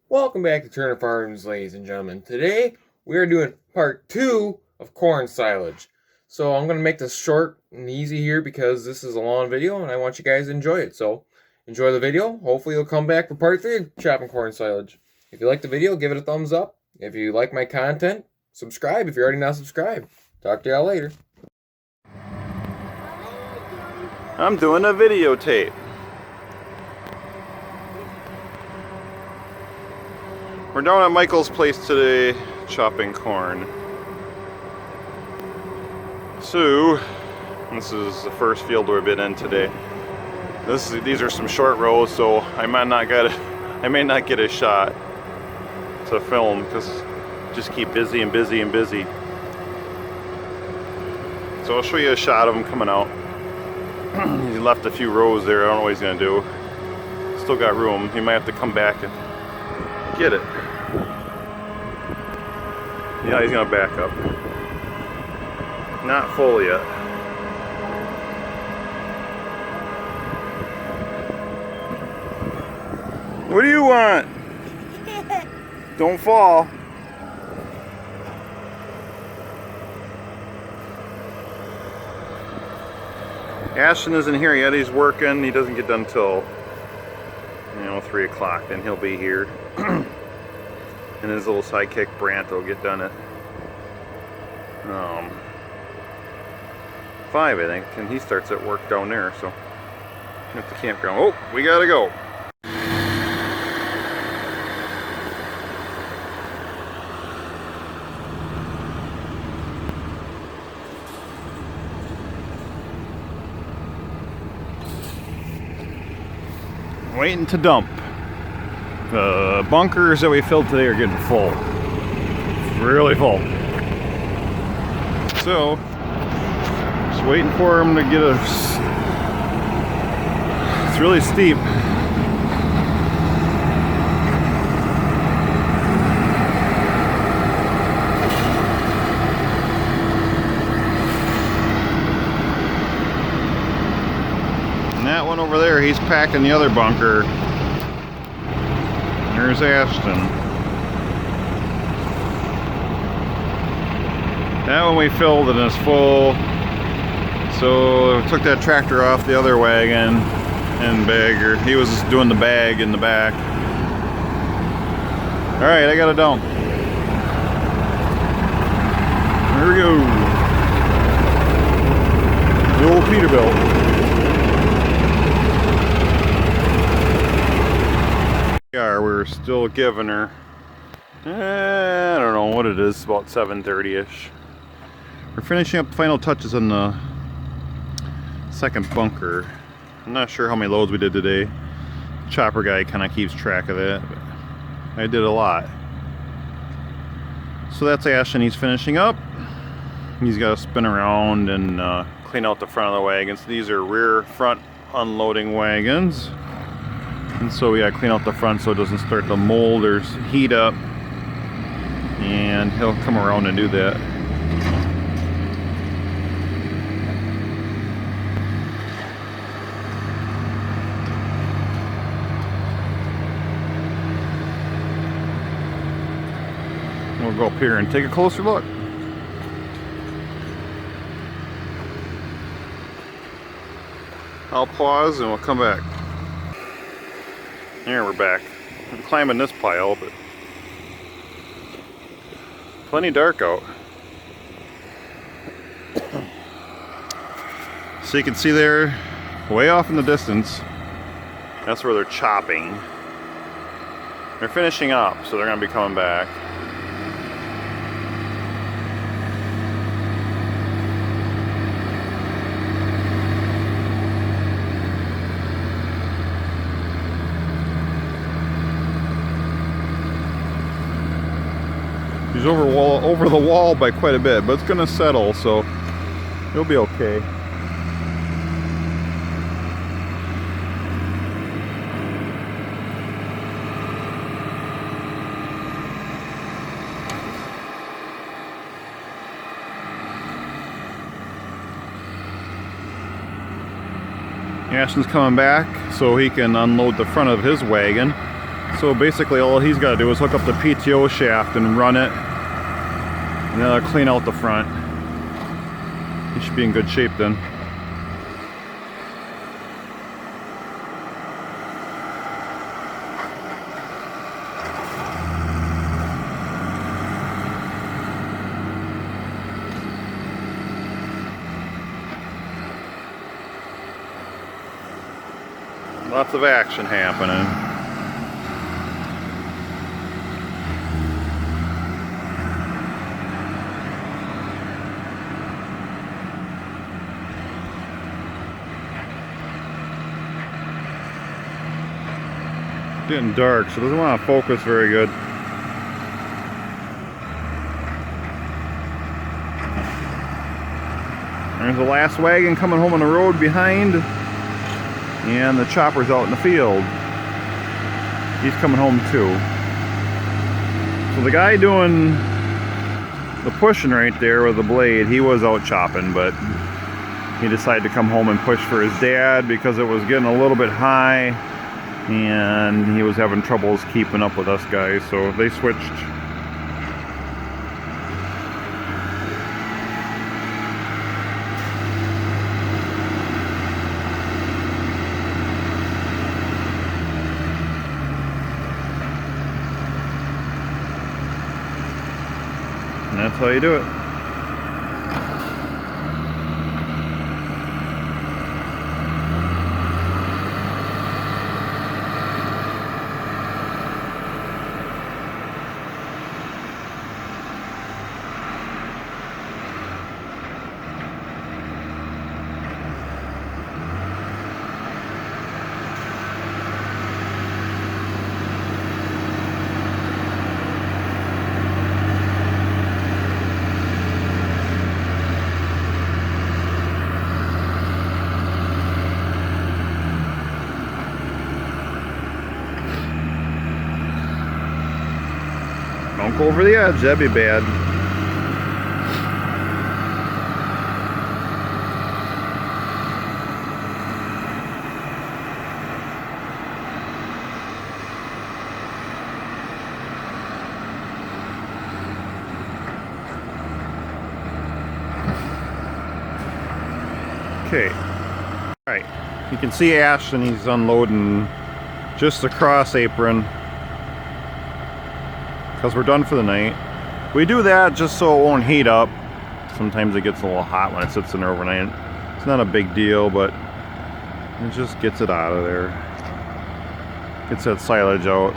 Welcome back to Turner Farms, ladies and gentlemen. Today we are doing part 2 of corn silage. So I'm going to make this short and easy here because this is a long video and I want you guys to enjoy it. So enjoy the video. Hopefully you'll come back for part 3 of chopping corn silage. If you like the video, give it a thumbs up. If you like my content, subscribe if you're already not subscribed. Talk to y'all later. I'm doing a videotape. We're down at Michael's place today, chopping corn. So, this is the first field we've been in today. These are some short rows, so I may not get a shot to film because just keep busy and busy and busy. So I'll show you a shot of him coming out. He left a few rows there. I don't know what he's gonna do. Still got room. He might have to come back and get it. Yeah, he's gonna back up. Not full yet. What do you want? Don't fall. Ashton isn't here yet. He's working. He doesn't get done till 3 o'clock. Then he'll be here. And his little sidekick Brant will get done at 5, I think, and he starts at work down there, so at the campground. Oh, we gotta go. Waiting to dump. The bunkers that we filled today are getting full. Really full. So, just waiting for them to get it's really steep. And that one over there, he's packing the other bunker. There's Ashton. That one we filled and it's full. So I took that tractor off the other wagon and bagger. He was doing the bag in the back. Alright, I got it down. There we go. The old Peterbilt. We're still giving her, I don't know what it is, about 7:30ish. We're finishing up the final touches on the second bunker. I'm not sure how many loads we did today. Chopper guy kind of keeps track of that, but I did a lot. So that's Ashton. He's finishing up. He's got to spin around and clean out the front of the wagons. These are rear front unloading wagons. And so we gotta clean out the front so it doesn't start to mold or heat up. And he'll come around and do that. We'll go up here and take a closer look. I'll pause and we'll come back. Here we're back. I'm climbing this pile, but plenty dark out. So you can see there, way off in the distance, that's where they're chopping. They're finishing up, so they're going to be coming back. He's over the wall by quite a bit, but it's going to settle, so he'll be okay. Ashton's coming back so he can unload the front of his wagon. So basically all he's got to do is hook up the PTO shaft and run it, and then I'll clean out the front. He should be in good shape then. Lots of action happening. Getting dark, so it doesn't want to focus very good. There's the last wagon coming home on the road behind, and the chopper's out in the field. He's coming home too. So the guy doing the pushing right there with the blade, he was out chopping, but he decided to come home and push for his dad because it was getting a little bit high and he was having troubles keeping up with us guys, so they switched. And that's how you do it. Don't go over the edge, that'd be bad. Okay. Alright. You can see Ashton, he's unloading just the cross apron, because we're done for the night. We do that just so it won't heat up. Sometimes it gets a little hot when it sits in there overnight. It's not a big deal, but it just gets it out of there. Gets that silage out.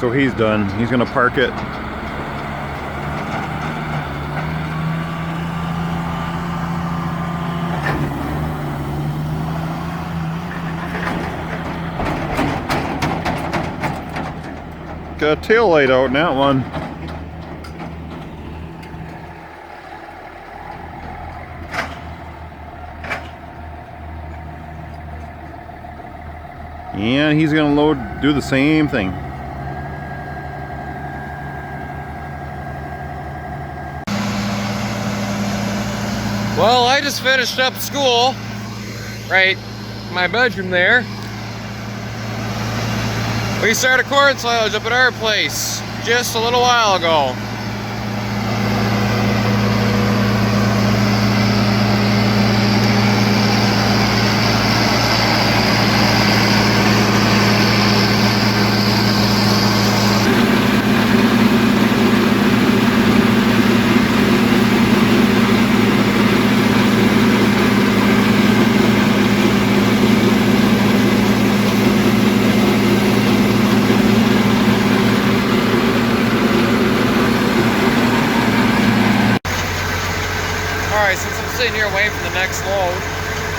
So he's done. He's gonna park it. Got a tail light out in that one. And he's gonna do the same thing. Well, I just finished up school, right in my bedroom there. We started corn silage up at our place just a little while ago. Alright, since I'm sitting here waiting for the next load,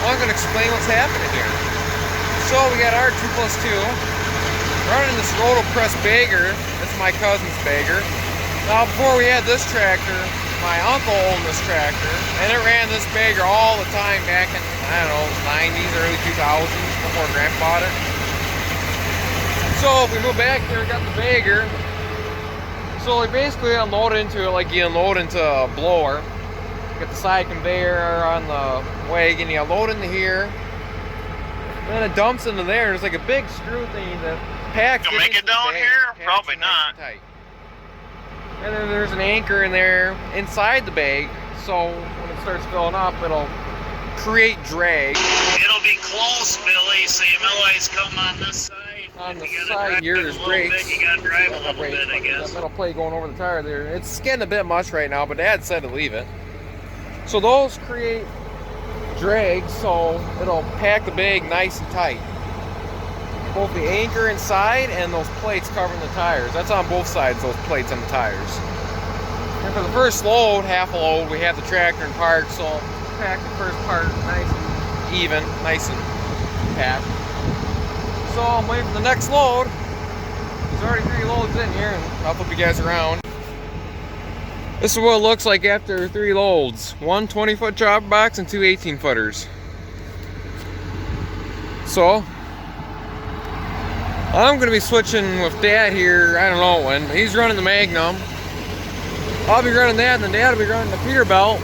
I'm going to explain what's happening here. So we got our 2+2 running this roto-press bagger. That's my cousin's bagger. Now before we had this tractor, my uncle owned this tractor, and it ran this bagger all the time back in, I don't know, 90s, early 2000s, before Grandpa bought it. So if we move back here, we got the bagger. So we basically unload into it like you unload into a blower. Get the side conveyor on the wagon, you load into here, then it dumps into there. There's like a big screw thing that packs. You'll make it down here? Probably not. Nice and then there's an anchor in there inside the bag, so when it starts filling up, it'll create drag. It'll be close, Billy, so you always come on this side. On the side here, there's brakes. You gotta drive a little bit, I guess. That metal plate going over the tire there. It's getting a bit much right now, but Dad said to leave it. So those create drag, so it'll pack the bag nice and tight. Both the anchor inside and those plates covering the tires. That's on both sides, those plates and the tires. And for the first load, half a load, we have the tractor in park, so pack the first part nice and even, nice and packed. So I'm waiting for the next load. There's already 3 loads in here, and I'll flip you guys around. This is what it looks like after 3 loads. 1 20-foot chopper box and 2 18-footers. So I'm gonna be switching with Dad here, I don't know when. He's running the Magnum. I'll be running that, and then Dad will be running the Peterbilt,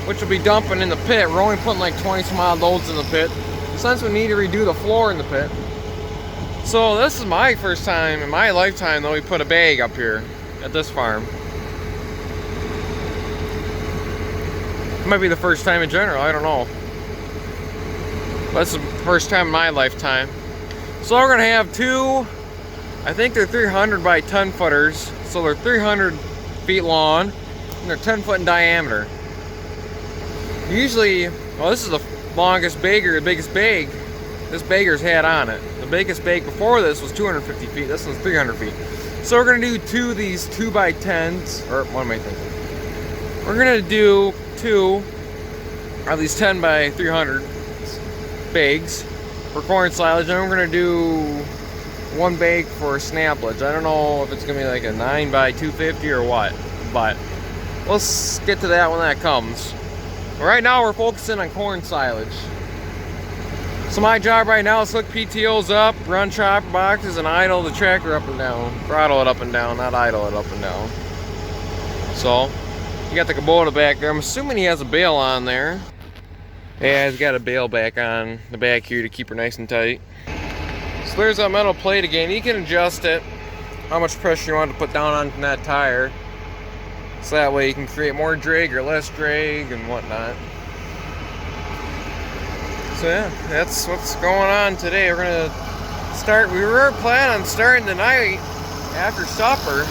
which will be dumping in the pit. We're only putting like 20 some odd loads in the pit, since we need to redo the floor in the pit. So this is my first time in my lifetime that we put a bag up here at this farm. It might be the first time in general, I don't know. But this is the first time in my lifetime. So we're gonna have 2, I think they're 300 by 10 footers. So they're 300 feet long and they're 10 foot in diameter. Usually, well, this is the longest bagger, the biggest bag this bagger's had on it. The biggest bag before this was 250 feet. This one's 300 feet. So we're gonna do 2 of these 2 by 10s, or what am I thinking? We're gonna do 2 of these 10 by 300 bags for corn silage, and we're gonna do 1 bag for snaplage. I don't know if it's gonna be like a 9 by 250 or what, but let's get to that when that comes. Right now we're focusing on corn silage. So my job right now is hook PTOs up, run chopper boxes, and idle the tractor up and down. Throttle it up and down, not idle it up and down. So, you got the Kubota back there. I'm assuming he has a bale on there. Yeah, he's got a bale back on the back here to keep her nice and tight. So there's that metal plate again. You can adjust it, how much pressure you want to put down on that tire. So that way you can create more drag or less drag and whatnot. So yeah, that's what's going on today. We're gonna start, we were planning on starting tonight after supper,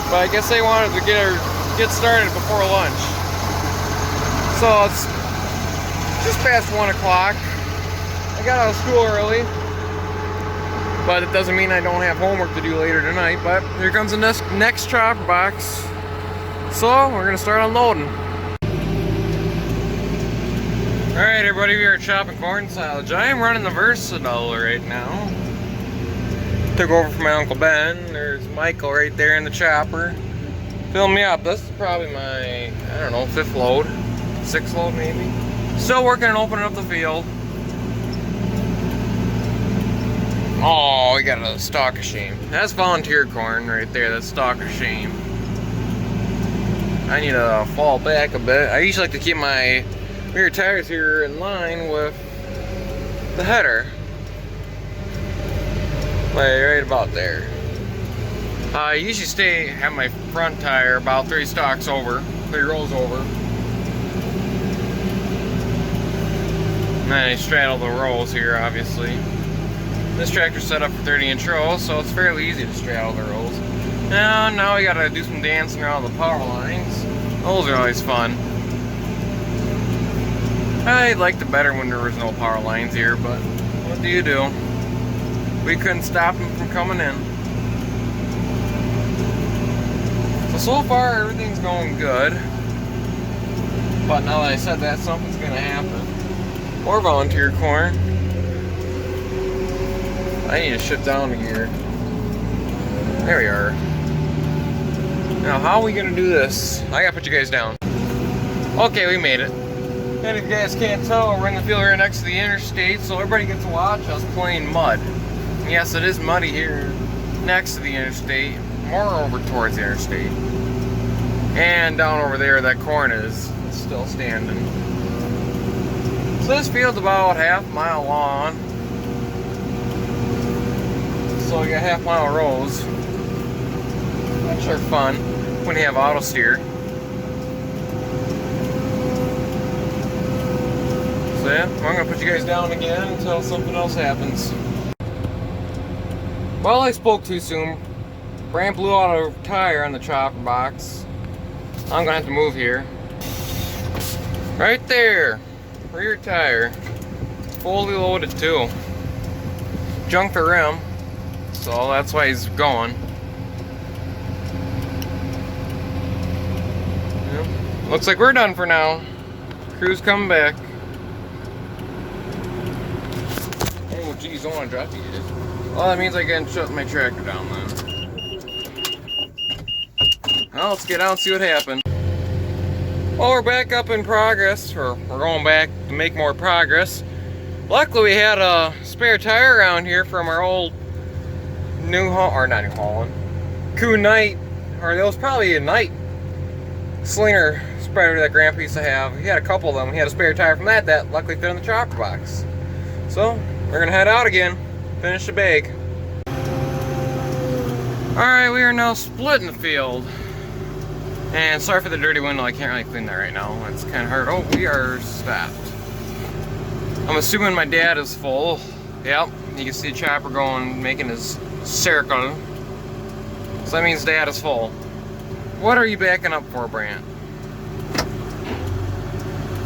but I guess they wanted to get started before lunch. So it's just past 1 o'clock. I got out of school early, but it doesn't mean I don't have homework to do later tonight. But here comes the next chopper box. So we're gonna start unloading. Alright everybody, we are chopping corn silage. I am running the Versatile right now. Took over from my Uncle Ben. There's Michael right there in the chopper. Filling me up. This is probably my, I don't know, 5th load. 6th load maybe. Still working on opening up the field. Oh, we got a stalk of shame. That's volunteer corn right there. That's stalk of shame. I need to fall back a bit. I usually like to keep my rear tires here in line with the header. Like right about there. I usually have my front tire about 3 stalks over, 3 rows over. And then I straddle the rolls here, obviously. This tractor's set up for 30-inch rolls, so it's fairly easy to straddle the rolls. Now we gotta do some dancing around the power lines. Those are always fun. I liked it better when there was no power lines here, but what do you do? We couldn't stop them from coming in. So far everything's going good. But now that I said that, something's gonna happen. More volunteer corn. I need to shut down the gear. There we are. Now, how are we gonna do this? I gotta put you guys down. Okay, we made it. And if you guys can't tell, we're in the field right next to the interstate, so everybody gets to watch us playing mud. And yes, it is muddy here next to the interstate, more over towards the interstate. And down over there, that corn is still standing. So this field's about half mile long. So you got half-mile rows, which are fun when you have auto steer. So yeah, I'm gonna put you guys down again until something else happens. Well, I spoke too soon. Brant blew out a tire on the chopper box. I'm gonna have to move here. Right there, rear tire, fully loaded too. Junked the rim, so that's why he's going. Yep. Looks like we're done for now. Crew's coming back. Oh geez, don't want to drop these. Well, that means I can shut my tractor down then. Well, let's get out and see what happened. Well, we're back up in progress, or we're going back to make more progress. Luckily, we had a spare tire around here from our old Coon Knight, or it was probably a Knight Slinger spreader that Grandpa used to have. He had a couple of them. He had a spare tire from that luckily fit in the chopper box. So, we're gonna head out again, finish the bag. Alright, we are now splitting the field. And sorry for the dirty window, I can't really clean that right now. It's kind of hard. Oh, we are stopped. I'm assuming my dad is full. Yep, you can see the chopper going, making his circle. So that means dad is full. What are you backing up for, Brant?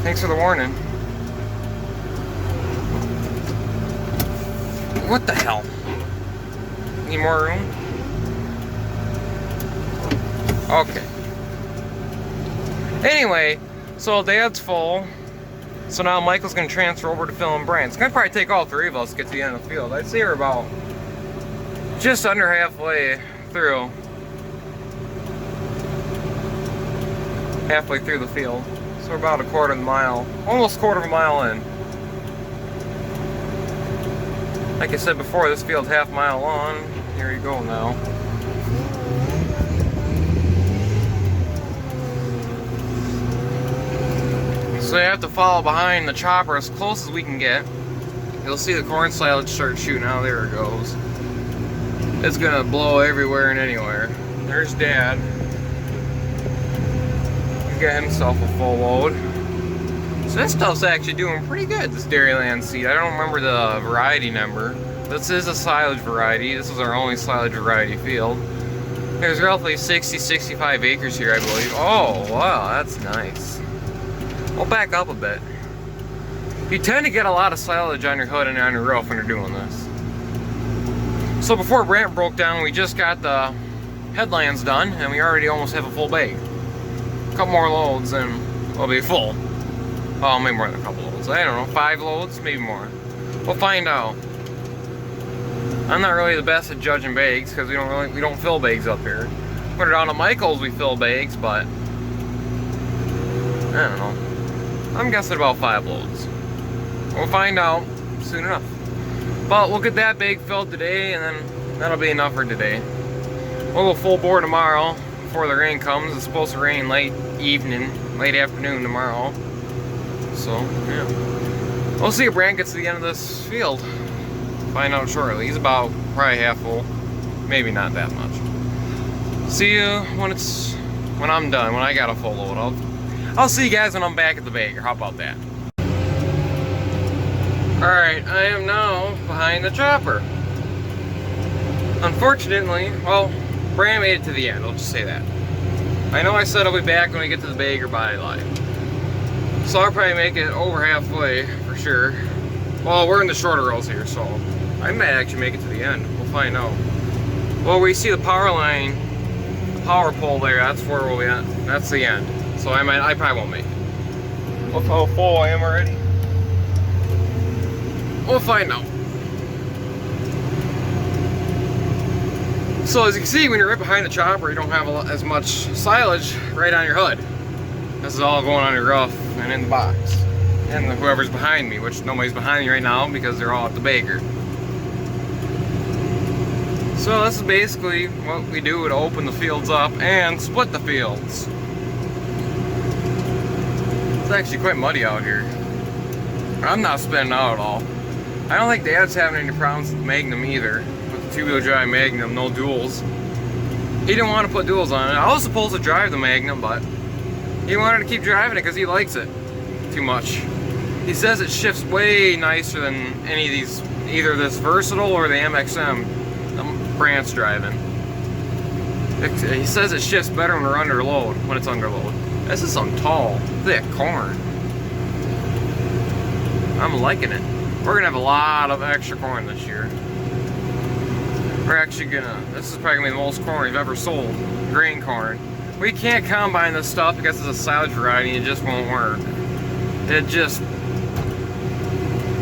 Thanks for the warning. What the hell? Need more room? Okay. Anyway, so dad's full. So now Michael's gonna transfer over to Phil and Brant. It's gonna probably take all three of us to get to the end of the field. I'd say we're about just under halfway through. Halfway through the field. So we're about a quarter of a mile, almost a quarter of a mile in. Like I said before, this field's half mile long. Here you go now. So you have to follow behind the chopper as close as we can get. You'll see the corn silage start shooting out. There it goes. It's gonna blow everywhere and anywhere. There's Dad. He's got himself a full load. So this stuff's actually doing pretty good, this Dairyland seed. I don't remember the variety number. This is a silage variety. This is our only silage variety field. There's roughly 60-65 acres here, I believe. Oh, wow, that's nice. We'll back up a bit. You tend to get a lot of silage on your hood and on your roof when you're doing this. So before Brant broke down, we just got the headlands done, and we already almost have a full bag. A couple more loads and we'll be full. Oh, maybe more than a couple loads. I don't know, 5 loads, maybe more. We'll find out. I'm not really the best at judging bags because we don't fill bags up here. Put it down to Michael's, we fill bags, but I don't know. I'm guessing about 5 loads. We'll find out soon enough. But we'll get that bag filled today, and then that'll be enough for today. We'll go full bore tomorrow before the rain comes. It's supposed to rain late evening, late afternoon tomorrow. So, yeah. We'll see if Brant gets to the end of this field. Find out shortly. He's about probably half full. Maybe not that much. See you when I'm done, when I got a full load. I'll see you guys when I'm back at the bagger. How about that? Alright, I am now behind the chopper. Unfortunately, well, Brant made it to the end, I'll just say that. I know I said I'll be back when we get to the bagger body light. So I'll probably make it over halfway, for sure. Well, we're in the shorter rows here, so I might actually make it to the end. We'll find out. Well, we see the power line, the power pole there, that's where we'll be at. That's the end. So I probably won't make it. Look how full I am already. We'll find out. So as you can see, when you're right behind the chopper, you don't have as much silage right on your hood. This is all going on your roof and in the box. And whoever's behind me, which nobody's behind me right now because they're all at the bagger. So this is basically what we do to open the fields up and split the fields. It's actually quite muddy out here. I'm not spinning out at all. I don't think Dad's having any problems with the Magnum either. With the 2-wheel drive Magnum, no duals. He didn't want to put duals on it. I was supposed to drive the Magnum, but he wanted to keep driving it because he likes it too much. He says it shifts way nicer than any of these, either this Versatile or the MXM Brant's driving. He says it shifts better when we're under load, when it's under load. This is some tall, thick corn. I'm liking it. We're gonna have a lot of extra corn this year. We're actually gonna, this is probably gonna be the most corn we've ever sold. Grain corn. We can't combine this stuff because it's a silage variety and it just won't work.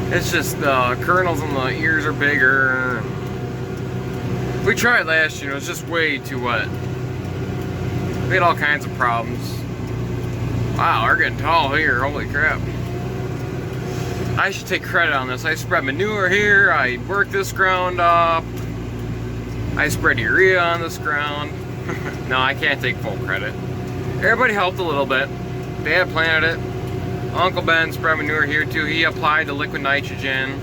It's just the kernels and the ears are bigger. We tried last year, it was just way too wet. We had all kinds of problems. Wow, we're getting tall here, holy crap. I should take credit on this. I spread manure here, I worked this ground up, I spread urea on this ground. No, I can't take full credit. Everybody helped a little bit. Dad planted it. Uncle Ben spread manure here too. He applied the liquid nitrogen.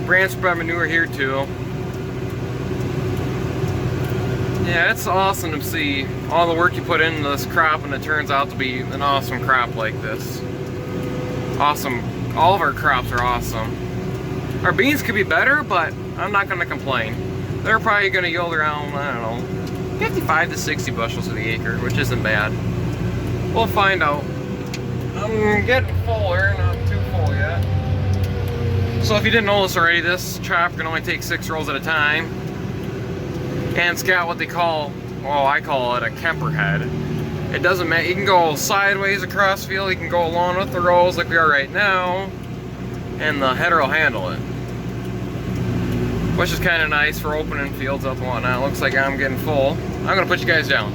Brant spread manure here too. Yeah, it's awesome to see all the work you put into this crop and it turns out to be an awesome crop like this. Awesome. All of our crops are awesome. Our beans could be better, but I'm not going to complain. They're probably going to yield around, I don't know, 55 to 60 bushels to the acre, which isn't bad. We'll find out. I'm getting fuller, not too full yet. So if you didn't notice already, this chopper can only take 6 rows at a time. And it's got what they call, well, I call it a Kemper head. It doesn't matter, you can go sideways across field, you can go along with the rows like we are right now, and the header will handle it. Which is kind of nice for opening fields up and whatnot. Looks like I'm getting full. I'm gonna put you guys down.